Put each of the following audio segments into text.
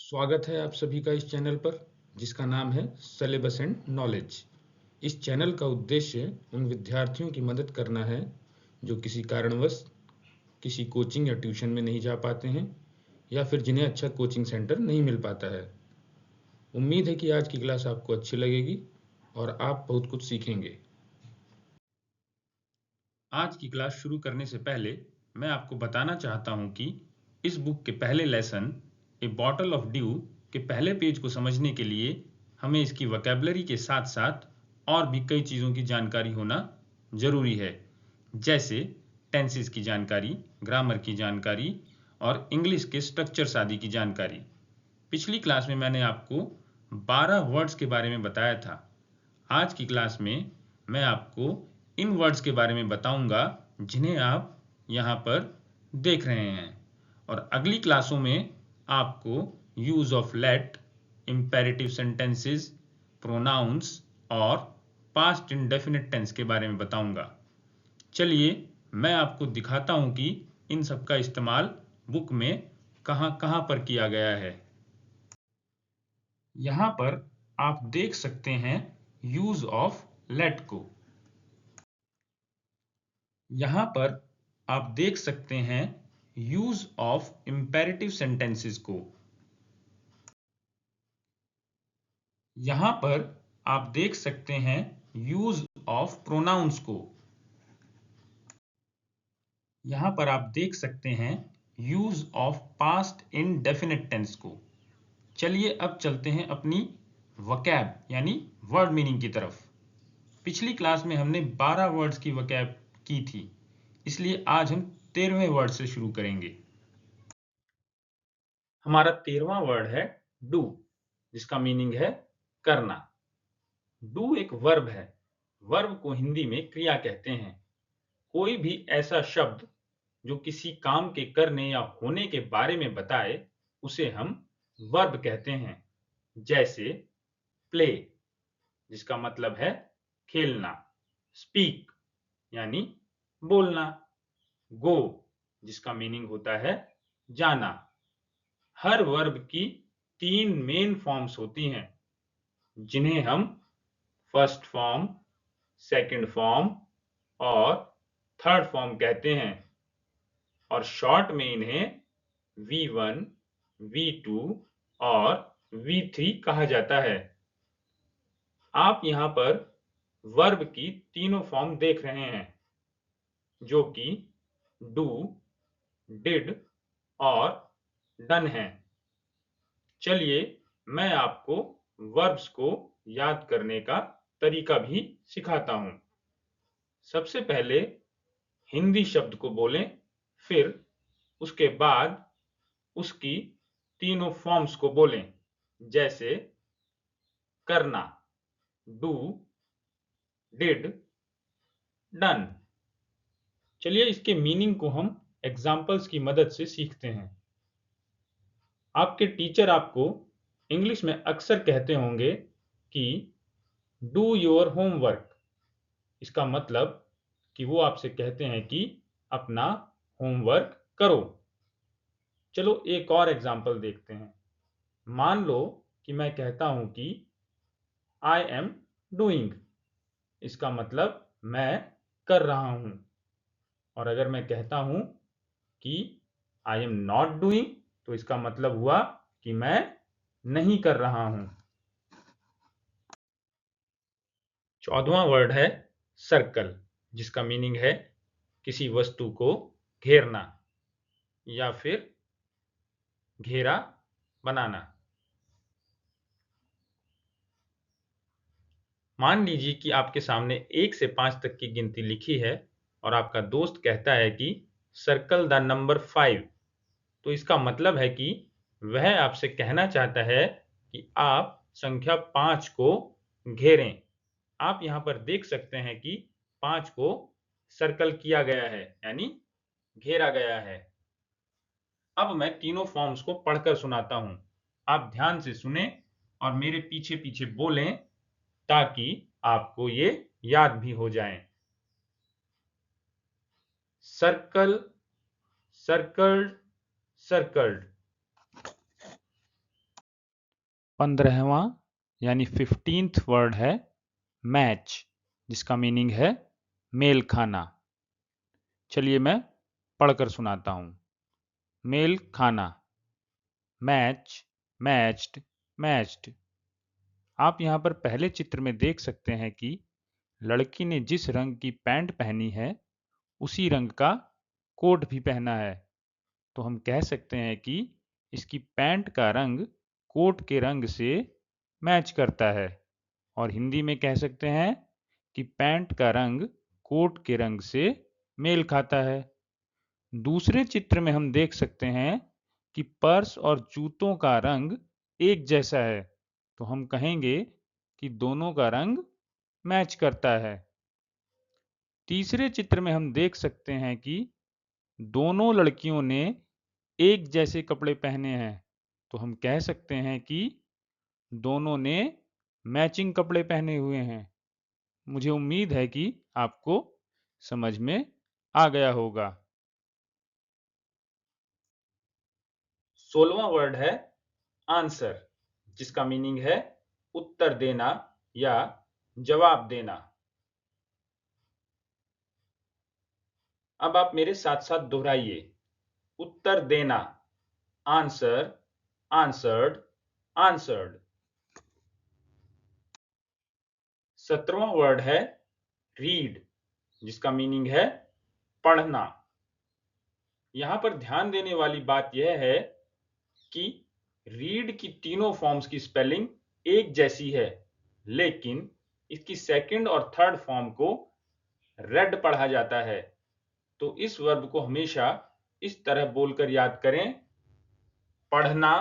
स्वागत है आप सभी का इस चैनल पर जिसका नाम है सिलेबस एंड नॉलेज। इस चैनल का उद्देश्य उन विद्यार्थियों की मदद करना है जो किसी कारणवश किसी कोचिंग या ट्यूशन में नहीं जा पाते हैं या फिर जिन्हें अच्छा कोचिंग सेंटर नहीं मिल पाता है। उम्मीद है कि आज की क्लास आपको अच्छी लगेगी और आप बहुत कुछ सीखेंगे। आज की क्लास शुरू करने से पहले मैं आपको बताना चाहता हूं कि इस बुक के पहले lesson A bottle of due के पहले पेज को समझने के लिए हमें इसकी वोकैबुलरी के साथ साथ और भी कई चीज़ों की जानकारी होना ज़रूरी है, जैसे टेंसेस की जानकारी, ग्रामर की जानकारी और इंग्लिश के स्ट्रक्चर्स आदि की जानकारी। पिछली क्लास में मैंने आपको 12 वर्ड्स के बारे में बताया था। आज की क्लास में मैं आपको इन वर्ड्स के बारे में बताऊंगा जिन्हें आप यहाँ पर देख रहे हैं, और अगली क्लासों में आपको use of let, imperative sentences, pronouns और पास्ट इंडेफिनिट टेंस के बारे में बताऊंगा। चलिए मैं आपको दिखाता हूं कि इन सब का इस्तेमाल बुक में कहां कहां पर किया गया है। यहाँ पर आप देख सकते हैं यूज ऑफ लेट को। यहाँ पर आप देख सकते हैं यूज ऑफ इंपेरेटिव सेंटेंसेस को। यहाँ पर आप देख सकते हैं यूज ऑफ प्रोनाउंस को। यहाँ पर आप देख सकते हैं use of past indefinite tense को। चलिए अब चलते हैं अपनी वोकैब यानी वर्ड मीनिंग की तरफ। पिछली क्लास में हमने 12 वर्ड्स की वोकैब की थी, इसलिए आज हम 13वें वर्ड से शुरू करेंगे। हमारा 13वां वर्ड है डू, जिसका मीनिंग है करना। डू एक वर्ब है। वर्ब को हिंदी में क्रिया कहते हैं। कोई भी ऐसा शब्द जो किसी काम के करने या होने के बारे में बताए उसे हम वर्ब कहते हैं। जैसे प्ले, जिसका मतलब है खेलना, स्पीक यानी बोलना, गो, जिसका मीनिंग होता है जाना। हर वर्ब की 3 मेन फॉर्म्स होती हैं, जिन्हें हम फर्स्ट फॉर्म, सेकंड फॉर्म और थर्ड फॉर्म कहते हैं, और शॉर्ट में इन्हें V1, V2 और V3 कहा जाता है। आप यहाँ पर वर्ब की तीनों फॉर्म देख रहे हैं, जो कि डू, डिड और डन हैं। चलिए मैं आपको वर्ब्स को याद करने का तरीका भी सिखाता हूं। सबसे पहले हिंदी शब्द को बोलें, फिर उसके बाद उसकी तीनों फॉर्म्स को बोलें, जैसे करना, डू, डिड, डन। चलिए इसके मीनिंग को हम एग्जाम्पल्स की मदद से सीखते हैं। आपके टीचर आपको इंग्लिश में अक्सर कहते होंगे कि डू योर होमवर्क। इसका मतलब कि वो आपसे कहते हैं कि अपना होमवर्क करो। चलो एक और एग्जाम्पल देखते हैं। मान लो कि मैं कहता हूं कि आई एम डूइंग। इसका मतलब मैं कर रहा हूं। और अगर मैं कहता हूं कि आई एम नॉट डूइंग, तो इसका मतलब हुआ कि मैं नहीं कर रहा हूं। 14वां वर्ड है सर्कल, जिसका मीनिंग है किसी वस्तु को घेरना या फिर घेरा बनाना। मान लीजिए कि आपके सामने 1 से 5 तक की गिनती लिखी है और आपका दोस्त कहता है कि सर्कल द नंबर 5। तो इसका मतलब है कि वह आपसे कहना चाहता है कि आप संख्या 5 को घेरें। आप यहां पर देख सकते हैं कि 5 को सर्कल किया गया है, यानी घेरा गया है। अब मैं तीनों फॉर्म्स को पढ़कर सुनाता हूं। आप ध्यान से सुने और मेरे पीछे पीछे बोलें, ताकि आपको ये याद भी हो जाएं। Circle, circled, circled. 15वां यानी 15th वर्ड है मैच, जिसका मीनिंग है मेल खाना। चलिए मैं पढ़कर सुनाता हूं। मेल खाना, मैच, मैच्ड, मैच्ड। आप यहां पर पहले चित्र में देख सकते हैं कि लड़की ने जिस रंग की पैंट पहनी है उसी रंग का कोट भी पहना है। तो हम कह सकते हैं कि इसकी पैंट का रंग कोट के रंग से मैच करता है। और हिंदी में कह सकते हैं कि पैंट का रंग कोट के रंग से मेल खाता है। दूसरे चित्र में हम देख सकते हैं कि पर्स और जूतों का रंग एक जैसा है। तो हम कहेंगे कि दोनों का रंग मैच करता है। तीसरे चित्र में हम देख सकते हैं कि दोनों लड़कियों ने एक जैसे कपड़े पहने हैं। तो हम कह सकते हैं कि दोनों ने मैचिंग कपड़े पहने हुए हैं। मुझे उम्मीद है कि आपको समझ में आ गया होगा। 16वां वर्ड है आंसर, जिसका मीनिंग है उत्तर देना या जवाब देना। अब आप मेरे साथ साथ दोहराइए। उत्तर देना, आंसर, आंसर्ड, आंसर्ड। 17वां वर्ड है रीड, जिसका मीनिंग है पढ़ना। यहां पर ध्यान देने वाली बात यह है कि रीड की तीनों फॉर्म्स की स्पेलिंग एक जैसी है, लेकिन इसकी सेकंड और थर्ड फॉर्म को रेड पढ़ा जाता है। तो इस वर्ब को हमेशा इस तरह बोलकर याद करें, पढ़ना,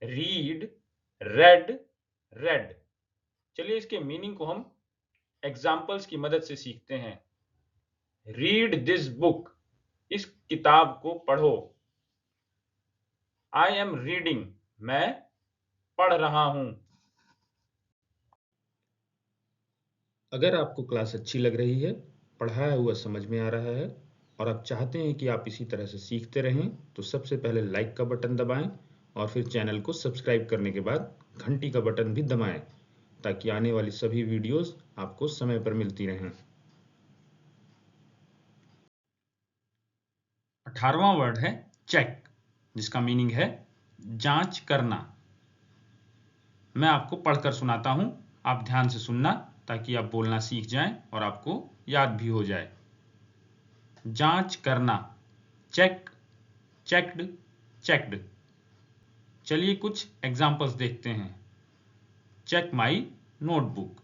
रीड, रेड, रेड। चलिए इसके मीनिंग को हम एग्जाम्पल्स की मदद से सीखते हैं। रीड दिस बुक, इस किताब को पढ़ो। आई एम रीडिंग, मैं पढ़ रहा हूं। अगर आपको क्लास अच्छी लग रही है, पढ़ाया हुआ समझ में आ रहा है और आप चाहते हैं कि आप इसी तरह से सीखते रहें, तो सबसे पहले लाइक का बटन दबाएं और फिर चैनल को सब्सक्राइब करने के बाद घंटी का बटन भी दबाएं, ताकि आने वाली सभी वीडियोस आपको समय पर मिलती रहें। 18वां वर्ड है चेक, जिसका मीनिंग है जांच करना। मैं आपको पढ़कर सुनाता हूं, आप ध्यान से सुनना ताकि आप बोलना सीख जाएं और आपको याद भी हो जाए। जांच करना, चेक, चेक्ड, चेक्ड। चलिए कुछ एग्जाम्पल्स देखते हैं। चेक माई नोटबुक,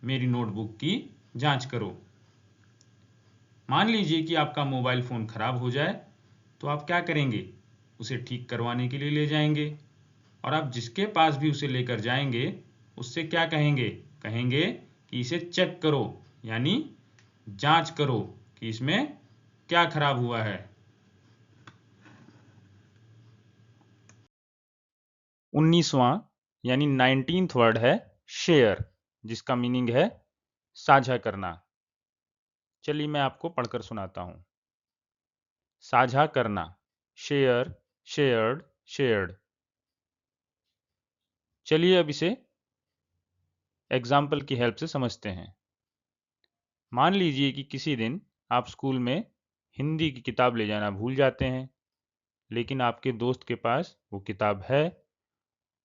मेरी नोटबुक की जांच करो। मान लीजिए कि आपका मोबाइल फ़ोन खराब हो जाए, तो आप क्या करेंगे? उसे ठीक करवाने के लिए ले जाएंगे और आप जिसके पास भी उसे लेकर जाएंगे उससे क्या कहेंगे? कहेंगे कि इसे चेक करो, यानी जांच करो कि इसमें क्या खराब हुआ है। 19वां यानी 19th वर्ड है शेयर, जिसका मीनिंग है साझा करना। चलिए मैं आपको पढ़कर सुनाता हूं। साझा करना, शेयर, शेयर्ड, शेयर्ड। चलिए अब इसे एग्जाम्पल की हेल्प से समझते हैं। मान लीजिए कि किसी दिन आप स्कूल में हिंदी की किताब ले जाना भूल जाते हैं, लेकिन आपके दोस्त के पास वो किताब है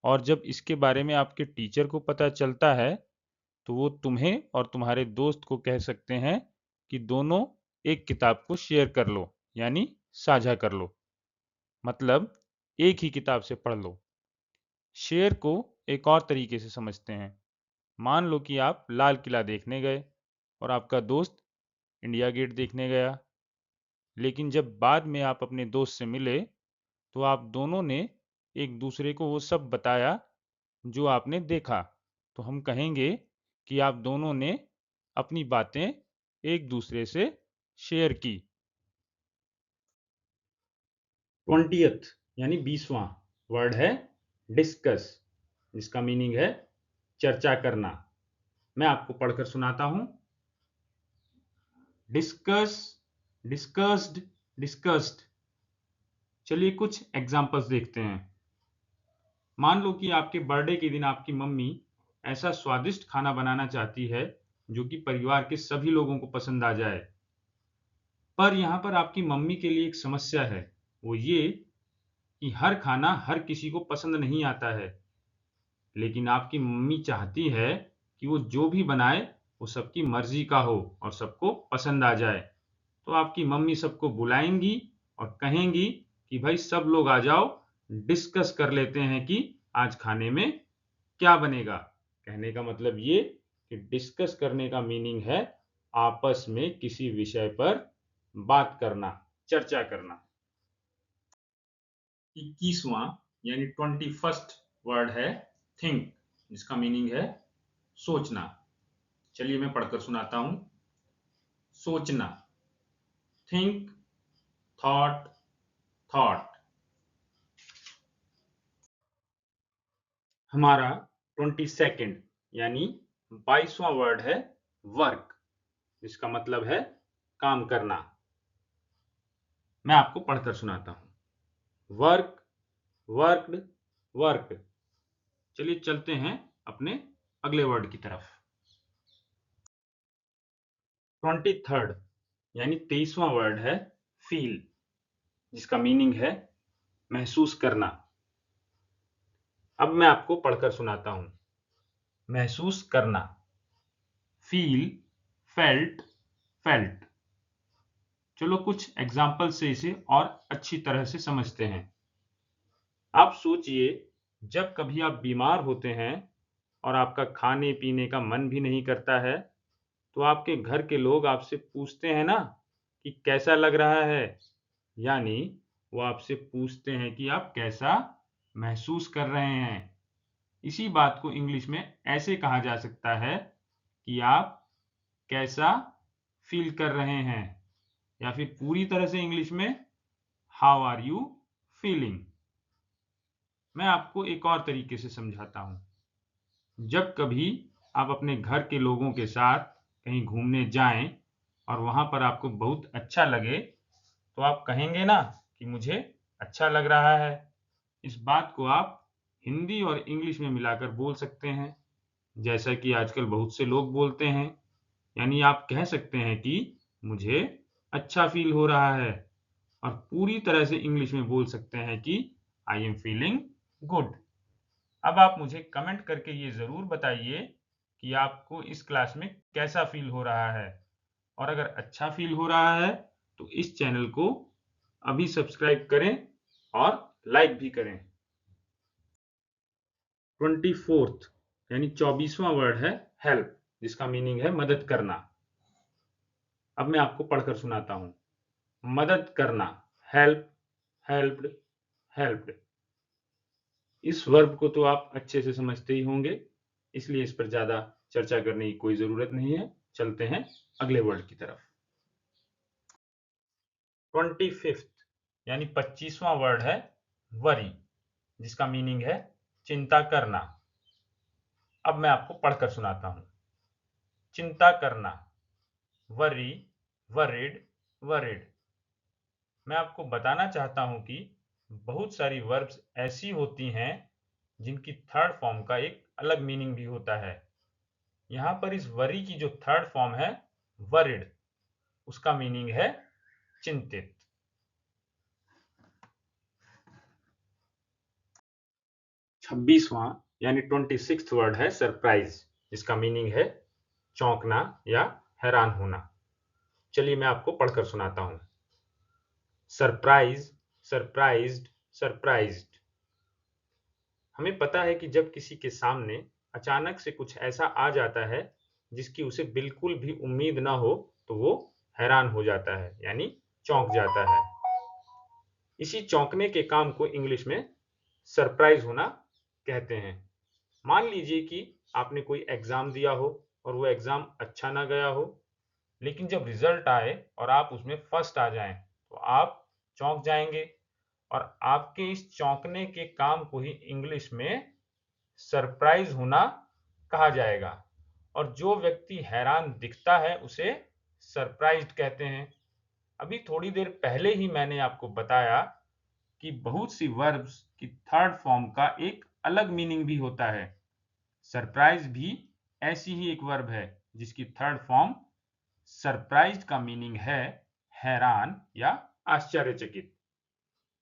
और जब इसके बारे में आपके टीचर को पता चलता है तो वो तुम्हें और तुम्हारे दोस्त को कह सकते हैं कि दोनों एक किताब को शेयर कर लो, यानी साझा कर लो। मतलब एक ही किताब से पढ़ लो। शेयर को एक और तरीके से समझते हैं। मान लो कि आप लाल किला देखने गए और आपका दोस्त इंडिया गेट देखने गया, लेकिन जब बाद में आप अपने दोस्त से मिले तो आप दोनों ने एक दूसरे को वो सब बताया जो आपने देखा। तो हम कहेंगे कि आप दोनों ने अपनी बातें एक दूसरे से शेयर की। 20th यानी 20वां वर्ड है डिस्कस, जिसका मीनिंग है चर्चा करना। मैं आपको पढ़कर सुनाता हूं। Discuss, discussed, discussed. चलिए कुछ एग्जाम्पल्स देखते हैं। मान लो कि आपके बर्थडे के दिन आपकी मम्मी ऐसा स्वादिष्ट खाना बनाना चाहती है जो कि परिवार के सभी लोगों को पसंद आ जाए। पर यहाँ पर आपकी मम्मी के लिए एक समस्या है, वो ये कि हर खाना हर किसी को पसंद नहीं आता है। लेकिन आपकी मम्मी चाहती है कि वो जो भी बनाए वो सबकी मर्जी का हो और सबको पसंद आ जाए। तो आपकी मम्मी सबको बुलाएंगी और कहेंगी कि भाई सब लोग आ जाओ, डिस्कस कर लेते हैं कि आज खाने में क्या बनेगा। कहने का मतलब ये कि डिस्कस करने का मीनिंग है आपस में किसी विषय पर बात करना, चर्चा करना। 21वां यानी 21st वर्ड है थिंक, जिसका मीनिंग है सोचना। चलिए मैं पढ़कर सुनाता हूं। सोचना, थिंक, थॉट, थॉट। हमारा 22nd यानी 22वां वर्ड है वर्क, जिसका मतलब है काम करना। मैं आपको पढ़कर सुनाता हूं। Work, worked, work. चलिए चलते हैं अपने अगले वर्ड की तरफ। 23rd यानी 23वां वर्ड है फील, जिसका मीनिंग है महसूस करना। अब मैं आपको पढ़कर सुनाता हूं। महसूस करना, फील, फेल्ट, फेल्ट। चलो कुछ एग्जाम्पल से इसे और अच्छी तरह से समझते हैं। आप सोचिए, जब कभी आप बीमार होते हैं और आपका खाने पीने का मन भी नहीं करता है, तो आपके घर के लोग आपसे पूछते हैं ना कि कैसा लग रहा है, यानी वो आपसे पूछते हैं कि आप कैसा महसूस कर रहे हैं। इसी बात को इंग्लिश में ऐसे कहा जा सकता है कि आप कैसा फील कर रहे हैं, या फिर पूरी तरह से इंग्लिश में हाउ आर यू फीलिंग। मैं आपको एक और तरीके से समझाता हूं। जब कभी आप अपने घर के लोगों के साथ कहीं घूमने जाएं और वहां पर आपको बहुत अच्छा लगे, तो आप कहेंगे ना कि मुझे अच्छा लग रहा है। इस बात को आप हिंदी और इंग्लिश में मिलाकर बोल सकते हैं, जैसा कि आजकल बहुत से लोग बोलते हैं। यानी आप कह सकते हैं कि मुझे अच्छा फील हो रहा है, और पूरी तरह से इंग्लिश में बोल सकते हैं कि आई एम फीलिंग गुड। अब आप मुझे कमेंट करके ये ज़रूर बताइए कि आपको इस क्लास में कैसा फील हो रहा है, और अगर अच्छा फील हो रहा है तो इस चैनल को अभी सब्सक्राइब करें और लाइक भी करें। 24th यानी 24वां वर्ड है हेल्प, जिसका मीनिंग है मदद करना। अब मैं आपको पढ़कर सुनाता हूं। मदद करना, हेल्प, हेल्प्ड, हेल्प्ड। इस वर्ब को तो आप अच्छे से समझते ही होंगे, इसलिए इस पर ज्यादा चर्चा करने की कोई जरूरत नहीं है। चलते हैं अगले वर्ड की तरफ। 25th यानी 25वां वर्ड है वरी, जिसका मीनिंग है चिंता करना। अब मैं आपको पढ़कर सुनाता हूं। चिंता करना, वरी, वरिड, वरिड। मैं आपको बताना चाहता हूं कि बहुत सारी वर्ब्स ऐसी होती हैं जिनकी थर्ड फॉर्म का एक अलग मीनिंग भी होता है। यहाँ पर इस वरी की जो थर्ड फॉर्म है वरिड, उसका मीनिंग है चिंतित। 26वां यानी 26th वर्ड है सरप्राइज, जिसका मीनिंग है चौंकना या हैरान होना। चलिए मैं आपको पढ़कर सुनाता हूं। Surprise, surprised, surprised. हमें पता है कि जब किसी के सामने अचानक से कुछ ऐसा आ जाता है जिसकी उसे बिल्कुल भी उम्मीद ना हो, तो वो हैरान हो जाता है, यानी चौंक जाता है। इसी चौंकने के काम को इंग्लिश में सरप्राइज होना कहते हैं। मान लीजिए कि आपने कोई एग्जाम दिया हो और वो एग्जाम अच्छा ना गया हो, लेकिन जब रिजल्ट आए और आप उसमें फर्स्ट आ जाएं, तो आप चौंक जाएंगे, और आपके इस चौंकने के काम को ही इंग्लिश में सरप्राइज होना कहा जाएगा। और जो व्यक्ति हैरान दिखता है उसे सरप्राइज्ड कहते हैं। अभी थोड़ी देर पहले ही मैंने आपको बताया कि बहुत सी वर्ब्स की थर्ड फॉर्म का एक अलग मीनिंग भी होता है। सरप्राइज भी ऐसी ही एक वर्ब है जिसकी थर्ड फॉर्म सरप्राइज्ड का मीनिंग है हैरान या आश्चर्यचकित।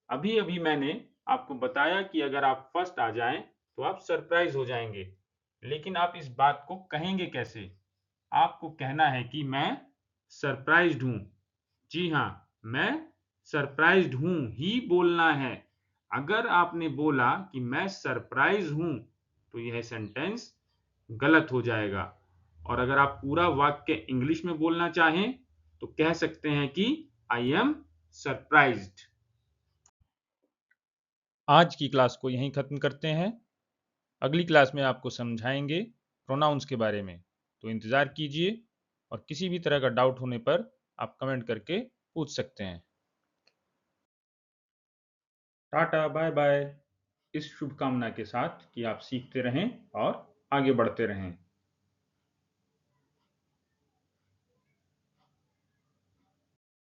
अभी अभी मैंने आपको बताया कि अगर आप फर्स्ट आ जाएं तो आप सरप्राइज हो जाएंगे, लेकिन आप इस बात को कहेंगे कैसे? आपको कहना है कि मैं सरप्राइज्ड हूं। जी हाँ, मैं सरप्राइज्ड हूं ही बोलना है। अगर आपने बोला कि मैं सरप्राइज हूं तो यह सेंटेंस गलत हो जाएगा। और अगर आप पूरा वाक्य इंग्लिश में बोलना चाहें तो कह सकते हैं कि आई एम सरप्राइज्ड। आज की क्लास को यहीं ख़त्म करते हैं। अगली क्लास में आपको समझाएंगे प्रोनाउंस के बारे में, तो इंतज़ार कीजिए और किसी भी तरह का डाउट होने पर आप कमेंट करके पूछ सकते हैं। Tata bye bye. इस शुभकामना के साथ कि आप सीखते रहें और आगे बढ़ते रहें।